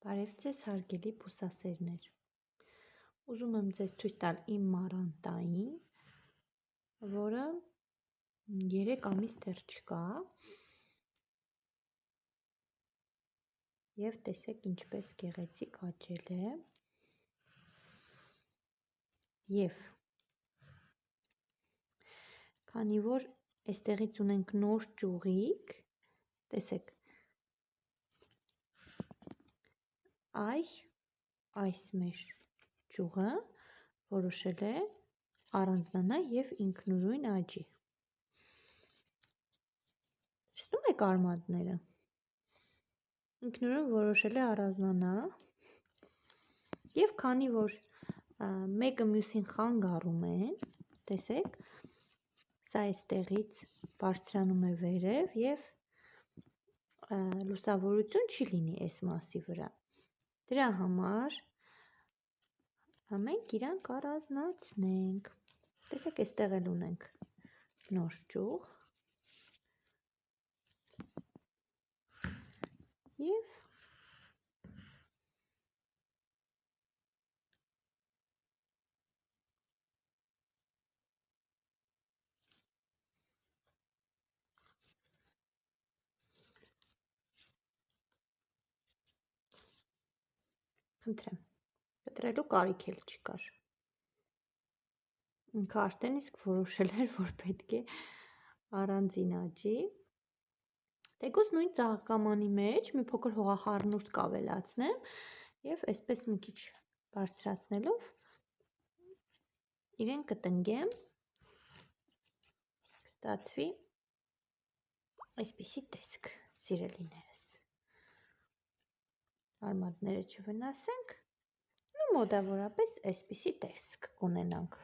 Բարև ձեզ հարգելի բուսասերներ, ուզում եմ ձեզ ցույց տալ իմ մառանտային, որը 3 ամիս դեռ չկա և տեսեք ինչպես գեղեցիկ աճել է և քանի որ այստեղից ունենք նոր ճյուղիկ, տեսեք այս մեր ճյուղը որոշել է առանձնանա և ինքնուրույն աճի։ Տեսնում եք արմատները, ինքնուրույն որոշել է առանձնանա և քանի որ մեկը մյուսին խանգարում են, տեսեք, սա այստեղից բարձրանում է վերև և լուսավորություն չի լինի այս մասի վրա։ Դրա համար մենք իրան կառանձնացնենք։ Տեսեք, այստեղ էլ ունենք նոր ճյուղ և խնդրեմ, կտրելու կարիք էլ չկար։ Ինքը արդեն իսկ որոշել էր, որ պետք է առանձին աճի։ Թեկուզ նույն ծաղկամանի մեջ մի փոքր հողախառնուրդ կավելացնեմ և այսպես մի քիչ բարձրացնելով իրեն կտնկեմ, ստացվի այսպիսի տեսք, սիրելիներս։ Արմատները չվնասենք, մոտավորապես այսպիսի տեսք կունենանք։